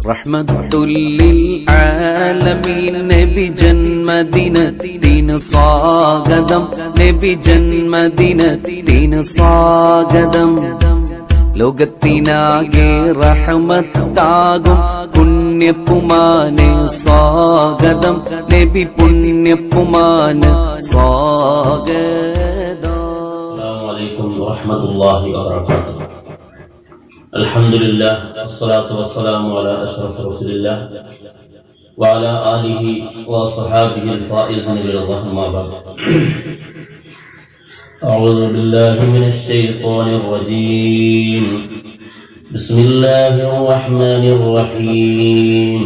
റഹ്മത്തുല്ലിൽ ആലമീൻ നബി ജന്മദിനത്തിന് സ്വാഗതം, നബി ജന്മദിനത്തിന് സ്വാഗതം. ലോകത്തിനാകെ റഹ്മത്താകും പുണ്യപ്പുമാന് സ്വാഗതം, നബി പുണ്യപ്പുമാന് സ്വാഗതം. അസ്സലാമു അലൈക്കും വറഹ്മത്തുള്ളാഹി വബറകാതുഹു. അൽഹംദുലില്ലാഹ് വസ്സലാത്തു വസ്സലാമു അലാ അഷ്റഫി റസൂലില്ലാഹ് വഅലാ ആലിഹി വസ്വഹാബിഹിൽ ഫായിസിന ബിറളില്ലാഹി അമ്മാ ബഅദ്. അഊദു ബില്ലാഹി മിനശ് ശൈത്വാനിർ റജീം. ബിസ്മില്ലാഹിർ റഹ്മാനിർ റഹീം.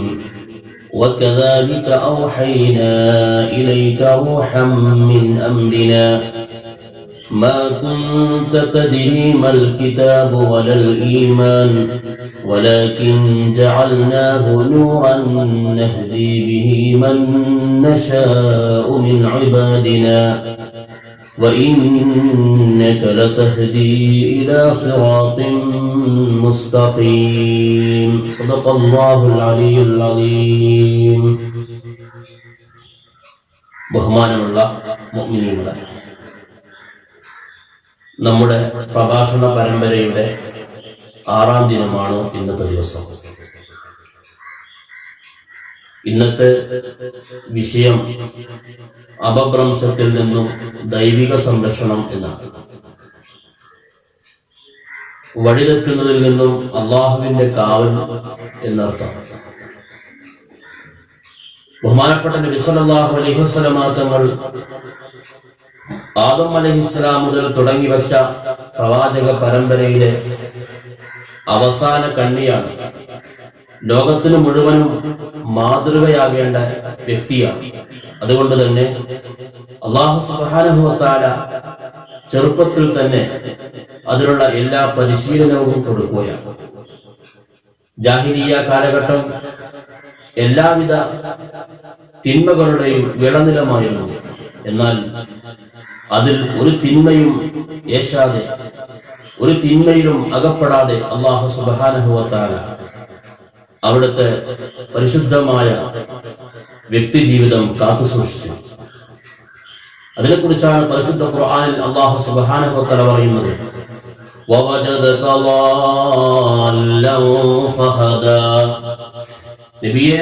وكذلك أوحينا إليك روحا من أمرنا ما كنت تدري ما الكتاب ولا الإيمان ولكن جعلناه نورا نهدي به من نشاء من عبادنا وإنك لتهدي إلى صراط مستقيم. صدق الله العلي العظيم. ബഹുമാനമുള്ള മുഅ്മിനീങ്ങളെ, നമ്മുടെ പ്രഭാഷണ പരമ്പരയുടെ 6ാം ദിനമാണ് ഇന്നത്തെ ദിവസം. ഇന്നത്തെ വിഷയം അപഭ്രംശത്തിൽ നിന്നും ദൈവിക സംരക്ഷണം എന്നാണ്. വഴിതെറ്റുന്നതിൽ നിന്നും അള്ളാഹുവിന്റെ കാവൽ എന്നർത്ഥം. ബഹുമാനപ്പെട്ട നബി സല്ലല്ലാഹു അലൈഹി വസല്ലം തങ്ങൾ ആദം അലൈഹിസ്സലാം മുതൽ തുടങ്ങി വച്ച പ്രവാചക പരമ്പരയിലെ അവസാന കണ്ണിയാണ്. ലോകത്തിന് മുഴുവനും മാതൃകയാകേണ്ട വ്യക്തിയാണ്. അതുകൊണ്ട് തന്നെ അല്ലാഹു സുബ്ഹാനഹു വ തആല ചെറുപ്പത്തിൽ തന്നെ അതിനുള്ള എല്ലാ പരിശീലനവും കൊടുക്കുകയാണ്. ജാഹിലിയ്യ കാലഘട്ടം എല്ലാവിധ തിന്മകളുടെയും വിളനിലമായിരുന്നു. എന്നാൽ അതിൽ ഒരു തിന്മയും ഏശാതെ, ഒരു തിന്മയിലും അകപ്പെടാതെ അല്ലാഹു സുബ്ഹാനഹു വ തആല അവിടുത്തെ പരിശുദ്ധമായ വ്യക്തിജീവിതം കാത്തുസൂക്ഷിച്ചു. അതിനെക്കുറിച്ചാണ് പരിശുദ്ധ ഖുർആനിൽ അല്ലാഹു സുബ്ഹാനഹു വ തആല പറയുന്നത്, വവജദക ളാല്ലൻ ഫഹദാ. നബിയെ,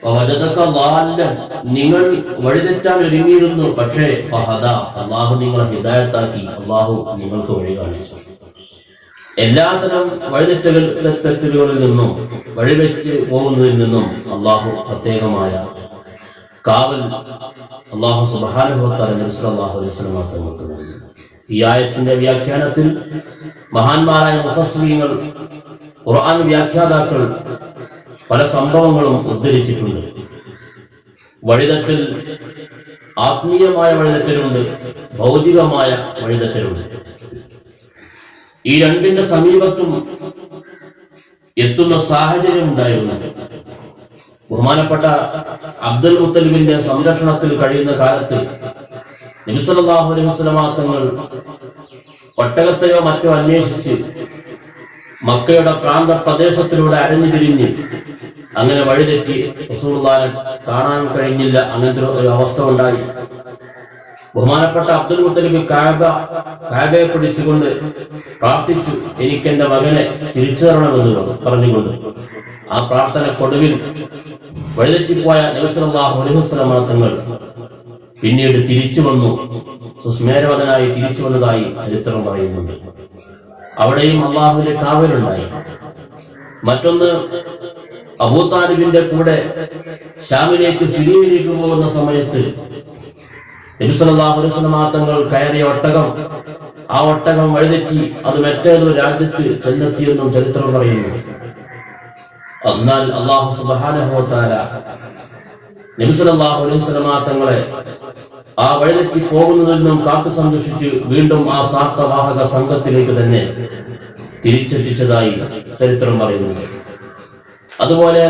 വവജദക ളാല്ലൻ, നിങ്ങൾ വഴിതെറ്റാൻ ഒരുങ്ങിയിരുന്നു, പക്ഷേ ഫഹദാ, അല്ലാഹു നിങ്ങളെ ഹിദായത്താക്കി, അല്ലാഹു നിങ്ങൾക്ക് വഴി കാണിച്ചു. എല്ലാതരം വഴിതെറ്റുകളിൽ നിന്നും വഴിവെച്ച് പോകുന്നതിൽ നിന്നും അല്ലാഹു പ്രത്യേകമായ കാവൽ അല്ലാഹു സുബ്ഹാനഹു വ തആല നബി സല്ലല്ലാഹു അലൈഹി വസല്ലം നൽകി. ഈ ആയത്തിന്റെ വ്യാഖ്യാനത്തിൽ മഹാന്മാരായ മുഫസ്സിരീങ്ങൾ, ഖുർആൻ വ്യാഖ്യാതാക്കൾ പല സംഭവങ്ങളും ഉദ്ധരിച്ചിട്ടുണ്ട്. വഴിതെറ്റൽ ആത്മീയമായ വഴിതെറ്റലുണ്ട്, ഭൗതികമായ വഴിതെറ്റലുണ്ട്. ഈ രണ്ടിന്റെ സമീപത്തും എത്തുന്ന സാഹചര്യം ഉണ്ടായിരുന്നു. ബഹുമാനപ്പെട്ട അബ്ദുൽ മുത്തലിബിന്റെ സംരക്ഷണത്തിൽ കഴിയുന്ന കാലത്ത് നബി സല്ലല്ലാഹു അലൈഹി വസല്ലം തങ്ങൾ ഒട്ടകത്തെയോ മറ്റോ അന്വേഷിച്ച് മക്കയുടെ പ്രാന്ത പ്രദേശത്തിലൂടെ അരഞ്ഞു തിരിഞ്ഞ് അങ്ങനെ വഴിതെറ്റി റസൂലുള്ളാഹിനെ കാണാൻ കഴിഞ്ഞില്ല. അങ്ങനത്തെ ഒരു അവസ്ഥ ഉണ്ടായി. ബഹുമാനപ്പെട്ട അബ്ദുൽ മുത്തലിബ് കഅബയെ പിടിച്ചുകൊണ്ട് പ്രാർത്ഥിച്ചു, എനിക്കെന്റെ മകനെ തിരിച്ചു തരണമെന്ന് പറഞ്ഞുകൊണ്ട്. ആ പ്രാർത്ഥനക്കൊടുവിൽ വഴിതെറ്റിപ്പോയ നബി സല്ലല്ലാഹു അലൈഹി വസല്ലം തങ്ങൾ പിന്നീട് തിരിച്ചു വന്നു, സുസ്മേരവദനായി തിരിച്ചു വന്നതായി ചരിത്രം പറയുന്നുണ്ട്. അവിടെയും അല്ലാഹുവിന്റെ കാവലുണ്ടായി. മറ്റൊന്ന്, അബൂ താലിബിന്റെ കൂടെ ശാമിലേക്ക്, സിറിയയിലേക്ക് പോകുന്ന സമയത്ത് നബി സല്ലല്ലാഹു അലൈഹി വസല്ലം തങ്ങൾ കയറിയ ഒട്ടകം, ആ ഒട്ടകം വഴിതെറ്റി അത് മറ്റേതൊരു രാജ്യത്ത് ചെന്നെത്തിയെന്നും ചരിത്രം പറയുന്നു. എന്നാൽ അല്ലാഹു സുബ്ഹാനഹു വ തആല നബി സല്ലല്ലാഹു അലൈഹി വസല്ലം തങ്ങളെ ആ വഴിതെറ്റി പോകുന്നതിൽ നിന്നും കാത്തു സംരക്ഷിച്ച് വീണ്ടും ആ സാർത്ഥവാഹക സംഘത്തിലേക്ക് തന്നെ തിരിച്ചെത്തിച്ചതായി ചരിത്രം പറയുന്നു. അതുപോലെ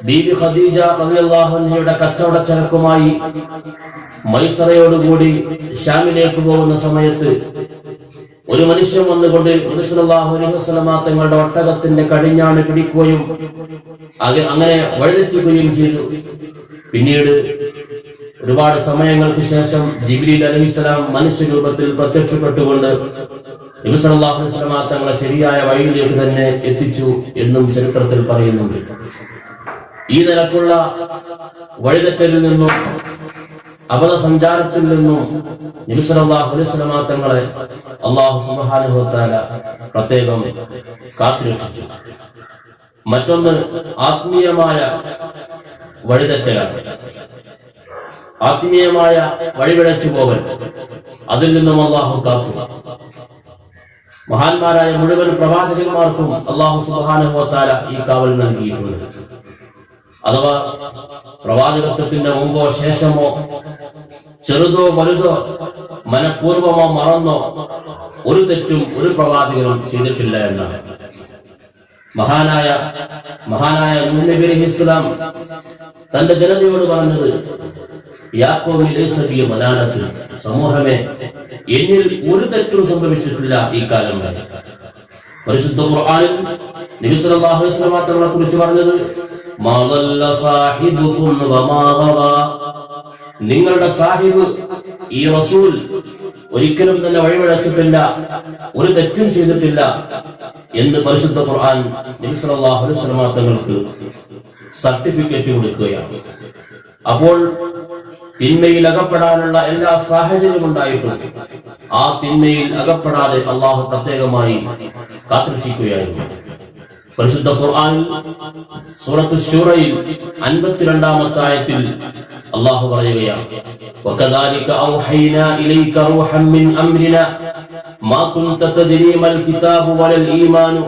ബീബി ഖദീജ റളിയല്ലാഹു അൻഹയുടെ കച്ചവട ചരക്കുമായി മൈസറയോടുകൂടി ഷാമിലേക്ക് പോകുന്ന സമയത്ത് ഒരു മനുഷ്യൻ വന്നുകൊണ്ട് നബി സല്ലല്ലാഹു അലൈഹി വസല്ലമ തങ്ങളുടെ ഒട്ടകത്തിന്റെ കടിഞ്ഞാണ് പിടിക്കുകയും അങ്ങനെ വഴിതെറ്റുകയും ചെയ്തു. പിന്നീട് ഒരുപാട് സമയങ്ങൾക്ക് ശേഷം ജിബ്രീൽ അലൈഹിസ്സലാം മനുഷ്യരൂപത്തിൽ പ്രത്യക്ഷപ്പെട്ടുകൊണ്ട് നബി സല്ലല്ലാഹു അലൈഹി വസല്ലമ തങ്ങളെ ശരിയായ വഴിയിലേക്ക് തന്നെ എത്തിച്ചു എന്നും ചരിത്രത്തിൽ പറയുന്നുണ്ട്. ഈ നിലക്കുള്ള വഴിതെറ്റലിൽ നിന്നും അബദ്ധസഞ്ചാരത്തിൽ നിന്നും നബി സല്ലല്ലാഹു അലൈഹി വസല്ലമ തങ്ങളെ അല്ലാഹു സുബ്ഹാനഹു വ തആല പ്രത്യേകം കാത്തുരക്ഷിച്ചു. മറ്റൊന്ന് ആത്മീയമായ വഴിതെറ്റലാണ്. ആത്മീയമായ വഴിപിഴച്ചു പോകൽ, അതിൽ നിന്നും അല്ലാഹു കാത്തു. മഹാന്മാരായ മുഴുവൻ പ്രവാചകന്മാർക്കും അല്ലാഹു സുബ്ഹാനഹു വ തആല ഈ കാവൽ നൽകിയിട്ടുണ്ട്. അഥവാ പ്രവാചകത്വത്തിന്റെ മുമ്പോ ശേഷമോ ചെറുതോ വലുതോ മനഃപൂർവമോ മറന്നോ ഒരു തെറ്റും ഒരു പ്രവാചകനും ചെയ്തിട്ടില്ല എന്നാണ്. മഹാനായ നൂഹ് നബി അലൈഹിസ്സലാം തന്റെ ജനതയോട് പറഞ്ഞത്, യാ ഖൗമി ലൈസ ബി മലാലത്തുൻ, സമൂഹമേ എന്നിൽ ഒരു തെറ്റും സംഭവിച്ചിട്ടില്ല ഈ കാലം വരെ. പരിശുദ്ധ ഖുർആനിൽ നബി സല്ലല്ലാഹു അലൈഹി വസല്ലം തങ്ങളെ കുറിച്ച് പറഞ്ഞത്, മാ ദല്ല സാഹിബുകും വമാ ഗവാ, നിങ്ങളുടെ സാഹിബ് ഈ റസൂൽ ഒരിക്കലും തന്നെ വഴിപിഴച്ചിട്ടില്ല, ഒരു തെറ്റും ചെയ്തിട്ടില്ല എന്ന് പരിശുദ്ധ ഖുർആൻ നബി സല്ലല്ലാഹു അലൈഹി വസല്ലം തങ്ങൾക്ക് സർട്ടിഫിക്കറ്റ് കൊടുക്കുകയാണ്. അപ്പോൾ തിന്മയിൽ അകപ്പെടാനുള്ള എല്ലാ സാഹചര്യവും ഉണ്ടായിട്ടുണ്ട്. ആ തിന്മയിൽ അകപ്പെടാതെ അള്ളാഹു പ്രത്യേകമായി കാത്തുരക്ഷിക്കുകയായിരുന്നു. പരിശുദ്ധ ഖുർആനിൽ സൂറത്ത് ശൂറയിൽ 52-ാമത്തെ ആയത്തിൽ അള്ളാഹു പറയുകയാണ്, വകദാലിക ഔഹൈനാ ഇലൈക റൂഹൻ മിൻ അംരിനാ മാ കുൻത തദ്രീ മൽ കിതാബു വലൽ ഈമാനു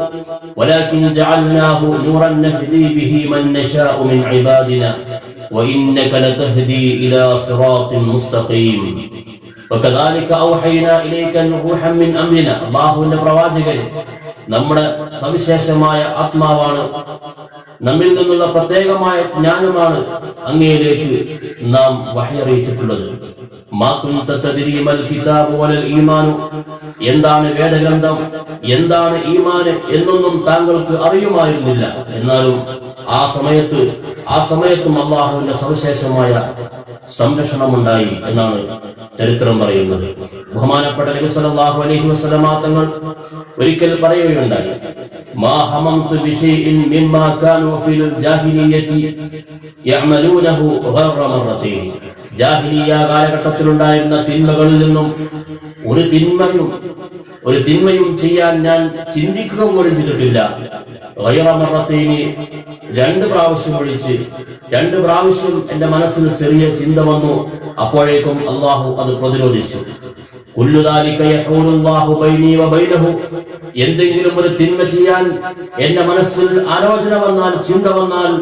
വലാകിൻ ജഅൽനാഹു നൂറൻ നഹ്ദി ബിഹി മൻ നശാഉ മിൻ ഇബാദിനാ വഇന്നക ലതഹ്ദി ഇലാ സിറാത്തിൻ മുസ്തഖീം. വകദാലിക ഔഹൈനാ ഇലൈക റൂഹൻ മിൻ അംരിനാ, അല്ലാഹുവിന്റെ പ്രവാചകരെ, നമ്മുടെ സവിശേഷമായ ആത്മാവാണ്, നമ്മിൽ നിന്നുള്ള പ്രത്യേകമായ ജ്ഞാനമാണ് അങ്ങയിലേക്ക് നാം വഹി അറിയിച്ചിട്ടുള്ളത്. മാ കുൻത തദ്രീ മൽ കിതാബു വലൽ ഈമാനു, എന്താണ് വേദഗ്രന്ഥം, എന്താണ് ഈമാൻ എന്നൊന്നും താങ്കൾക്ക് അറിയുമായിരുന്നില്ല. എന്നാലും ആ സമയത്തും അല്ലാഹുവിന്റെ സവിശേഷമായ സംരക്ഷണമുണ്ടായി എന്നാണ് ചരിത്രം പറയുന്നത്. ബഹുമാനപ്പെട്ട നബി സല്ലല്ലാഹു അലൈഹി വസല്ലം തങ്ങൾ ഒരിക്കൽ പറയുകയുണ്ടായി, മാ ഹമംതു ബിശൈഇൻ മിമ്മാ കാനൂ ഫിൽ ജാഹിലിയ്യതി യഅമലൂനഹു ഗൈറ മറതൈൻ, ജാഹിലിയ്യ കാലഘട്ടത്തിലുണ്ടായിരുന്ന തിന്മകളിൽ നിന്നും ഒരു തിന്മയും ചെയ്യാൻ ഞാൻ ചിന്തിക്കുക പോലും ചെയ്തിട്ടില്ല. ഗൈറ മറതൈൻ, 2 പ്രാവശ്യം വിളിച്ച് 2 പ്രാവശ്യം എന്റെ മനസ്സിൽ ചെറിയ ചിന്ത വന്നു. അപ്പോഴേക്കും അല്ലാഹു അത് പ്രതിരോധിച്ചു. കുല്ലു ദാലിക യഖൂലുല്ലാഹു ബൈനി വബൈനഹു, എന്തെങ്കിലും ഒരു തിന്മ ചെയ്യാൻ എന്റെ മനസ്സിൽ ആലോചന വന്നാൽ, ചിന്ത വന്നാൽ,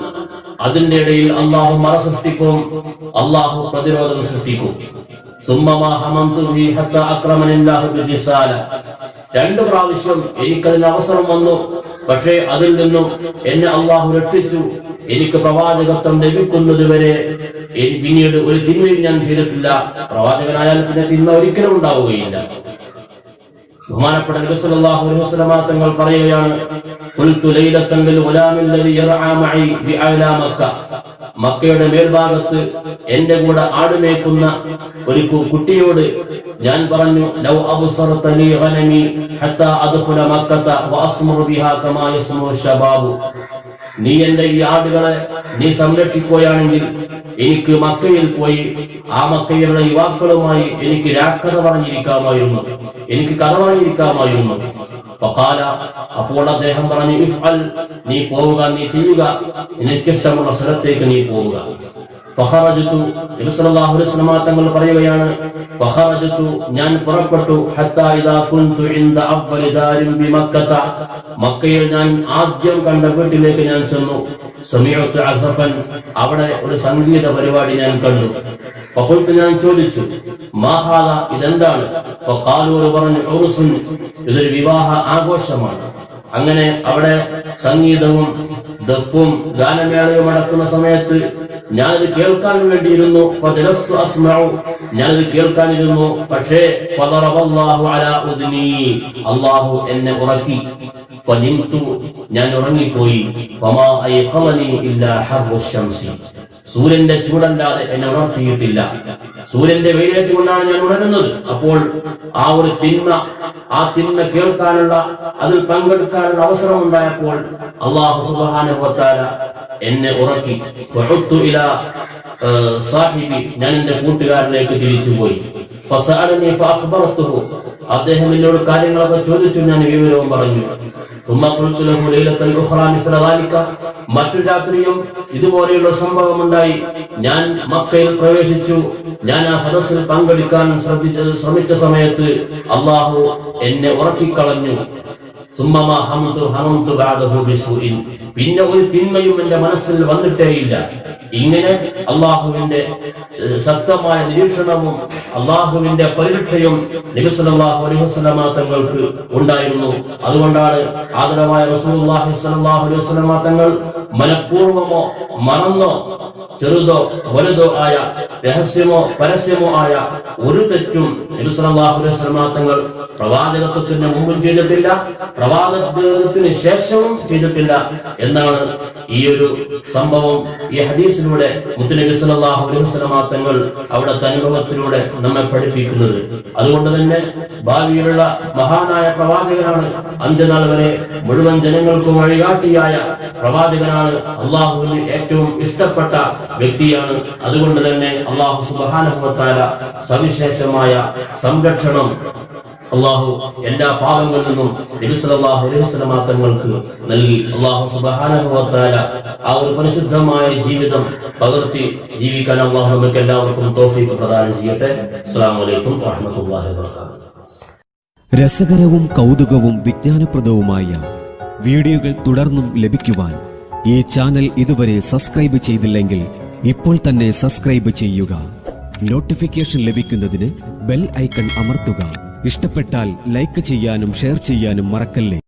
അതിന്റെ ഇടയിൽ അല്ലാഹു മറ സൃഷ്ടിക്കും, അല്ലാഹു പ്രതിരോധം സൃഷ്ടിക്കും. സുമ്മമാ ഹമംതു ബി ഹത്താ അക്രമനില്ലാഹു ബിറിസാല, 2 പ്രാവശ്യം എനിക്കതിന് അവസരം വന്നു, പക്ഷേ അതിൽ നിന്നും എന്നെ അല്ലാഹു രക്ഷിച്ചു. എനിക്ക് പ്രവാചകത്വം ലഭിക്കുന്നത് വരെ പിന്നീട് ഒരു തിന്മയും ഞാൻ ചെയ്തിട്ടില്ല. പ്രവാചകനായാൽ പിന്നെ തിന്മ ഒരിക്കലും ഉണ്ടാവുകയില്ല. ബഹുമാനപ്പെട്ട നബി സല്ലല്ലാഹു അലൈഹി വസല്ലം തങ്ങൾ പറയുകയാണ്, ഖുൽതു ലൈലതൻ ലിൽ ഗുലാമിൽ ലദി യർആ മഈ ബിഅലാ മക്ക, മക്കയുടെ മേൽഭാഗത്ത് എന്റെ കൂടെ ആടുമേക്കുന്ന ഒരു കുട്ടിയോട് ഞാൻ പറഞ്ഞു, ലൗ അബ്സറതനി ഗനമി ഹത്താ അദ്ഖുല മക്കത വഅസ്മറു ബിഹാ കമാ യസ്മറു ശബാബു, നീ എന്റെ ഈ ആടുകളെ നീ സംരക്ഷിക്കുകയാണെങ്കിൽ എനിക്ക് മക്കയിൽ പോയി ആ മക്കയിലുള്ള യുവാക്കളുമായി എനിക്ക് കഥ പറഞ്ഞിരിക്കാമായിരുന്നു. ഫഖാല, അപ്പോൾ അദ്ദേഹം പറഞ്ഞു, ഇഫ്അൽ, നീ പോവുക, നീ ചെയ്യുക, നിനക്കിഷ്ടമുള്ള സ്ഥലത്തേക്ക് നീ പോവുക. ഫഖറജതു, നബി സല്ലല്ലാഹു അലൈഹി വസല്ലം തങ്ങൾ പറയുകയാണ്, ഫഖറജതു, ഞാൻ പുറപ്പെട്ടു, ഹത്താ ഇദാ കുൻതു ഇൻദ അവ്വലി ദാരിൻ ബിമക്കത, മക്കയിൽ ഞാൻ ആദ്യം കണ്ട വീട്ടിലേക്ക് ഞാൻ ചെന്നു. സമീഅതു അസഫൻ, അവിടെ ഒരു സംഗീത പരിപാടി ഞാൻ കണ്ടു. ഫഖുൽതു, ഞാൻ ചോദിച്ചു, മാ ഹാദാ, ഇതെന്താണ്? ഫഖാലു, പറഞ്ഞു, ഉർസുൻ, ഇതൊരു വിവാഹ ആഘോഷമാണ്. അങ്ങനെ അവിടെ സംഗീതവും ദഫും ഗാനമേളയും നടക്കുന്ന സമയത്ത് ഞാനത് കേൾക്കാൻ വേണ്ടിയിരുന്നു. ഫജലസ്തു അസ്മഉ, ഞാനത് കേൾക്കാനിരുന്നു. പക്ഷേ ഫദറബല്ലാഹു അലാ ഉദ്നി, അല്ലാഹു എന്നെ ഉറക്കി. ഫനിംതു, ഞാൻ ഉറങ്ങിപ്പോയി. ഫമാ അയ്ഖളനി ഇല്ലാ ഹർറു ശംസി, സൂര്യന്റെ ചൂടല്ലാതെ എന്നെ ഉണർത്തിയിട്ടില്ല. സൂര്യന്റെ വെയിലേറ്റുകൊണ്ടാണ് ഞാൻ ഉണരുന്നത്. അപ്പോൾ ആ ഒരു തിന്മ കേൾക്കാനുള്ള, അതിൽ പങ്കെടുക്കാനുള്ള അവസരം ഉണ്ടായപ്പോൾ അല്ലാഹു സുബ്ഹാനഹു വ തആല എന്നെ ഉറക്കി. വഉത്തു ഇലാ സാഹിബി, ഞാൻ എന്റെ കൂട്ടുകാരനിലേക്ക് തിരിച്ചുപോയി. ഫസഅലനി ഫഅഖ്ബറതുഹു, അദ്ദേഹം എന്നോട് കാര്യങ്ങളൊക്കെ ചോദിച്ചു, ഞാൻ വിവരവും പറഞ്ഞു. മറ്റൊരു രാത്രിയും ഇതുപോലെയുള്ള സംഭവം ഉണ്ടായി. ഞാൻ മക്കയിൽ പ്രവേശിച്ചു. ഞാൻ ആ സദസ്സിൽ പങ്കെടുക്കാൻ ശ്രമിച്ച സമയത്ത് അള്ളാഹു എന്നെ ഉറക്കിക്കളഞ്ഞു. പിന്നെ ഒരു തിന്മയും എന്റെ മനസ്സിൽ വന്നിട്ടേയില്ല. ഇങ്ങനെ അള്ളാഹുവിന്റെ ശക്തമായ നിരീക്ഷണവും അള്ളാഹുവിന്റെ പരിരക്ഷയും നബി സല്ലല്ലാഹു അലൈഹി വസല്ലമ തങ്ങൾക്ക് ഉണ്ടായിരുന്നു. അതുകൊണ്ടാണ് ആദരവായ റസൂലുള്ളാഹി സ്വല്ലല്ലാഹു അലൈഹി വസല്ലമ തങ്ങൾ മനഃപൂർവ്വമോ മറന്നോ ചെറുതോ വലുതോ ആയ, രഹസ്യമോ പരസ്യമോ ആയ ഒരു തെറ്റും നബി സല്ലല്ലാഹു അലൈഹി വസല്ലമ തങ്ങൾ പ്രവാചകത്വത്തിന് മുമ്പും ചെയ്തിട്ടില്ല, പ്രവാചകത്വത്തിന് ശേഷവും ചെയ്തിട്ടില്ല എന്നാണ് ഈ ഒരു സംഭവം ഈ ഹദീസിലൂടെ മുത്തുനബി സല്ലല്ലാഹു അലൈഹി വസല്ലമ തങ്ങൾ അവിടുത്തെ അനുഭവത്തിലൂടെ നമ്മെ പഠിപ്പിക്കുന്നത്. അതുകൊണ്ട് തന്നെ ഭാവിയിലുള്ള മഹാനായ പ്രവാചകനാണ്, അന്ത്യനാൾ വരെ മുഴുവൻ ജനങ്ങൾക്കും വഴികാട്ടിയായ പ്രവാചകനാണ്, അള്ളാഹുവിന് ഏറ്റവും ഇഷ്ടപ്പെട്ട വ്യക്തിയാണ്. അതുകൊണ്ട് തന്നെ അള്ളാഹു സുബ്ഹാനഹു വ തആല സവിശേഷമായ സംരക്ഷണം അള്ളാഹു എല്ലാ പാപങ്ങളിൽ നിന്നും നബി സല്ലല്ലാഹു അലൈഹി വസല്ലമ തങ്ങൾക്ക് നൽകി. അള്ളാഹു സുബ്ഹാനഹു വ തആല ആ ഒരു പരിശുദ്ധമായ ജീവിതം പകർത്തി ജീവിക്കാൻ അള്ളാഹു നമുക്ക് എല്ലാവർക്കും തൗഫീഖ് പ്രദാനം ചെയ്യട്ടെ. അസ്സലാമു അലൈക്കും വറഹ്മത്തുള്ളാഹി വബറകാതുഹു. രസകരവും കൗതുകവും വിജ്ഞാനപ്രദവുമായ വീഡിയോകൾ തുടർന്നും ലഭിക്കുവാൻ ഈ ചാനൽ ഇതുവരെ സബ്സ്ക്രൈബ് ചെയ്തില്ലെങ്കിൽ ഇപ്പോൾ തന്നെ സബ്സ്ക്രൈബ് ചെയ്യുക. നോട്ടിഫിക്കേഷൻ ലഭിക്കുന്നതിന് ബെൽ ഐക്കൺ അമർത്തുക. ഇഷ്ടപ്പെട്ടാൽ ലൈക്ക് ചെയ്യാനും ഷെയർ ചെയ്യാനും മറക്കല്ലേ.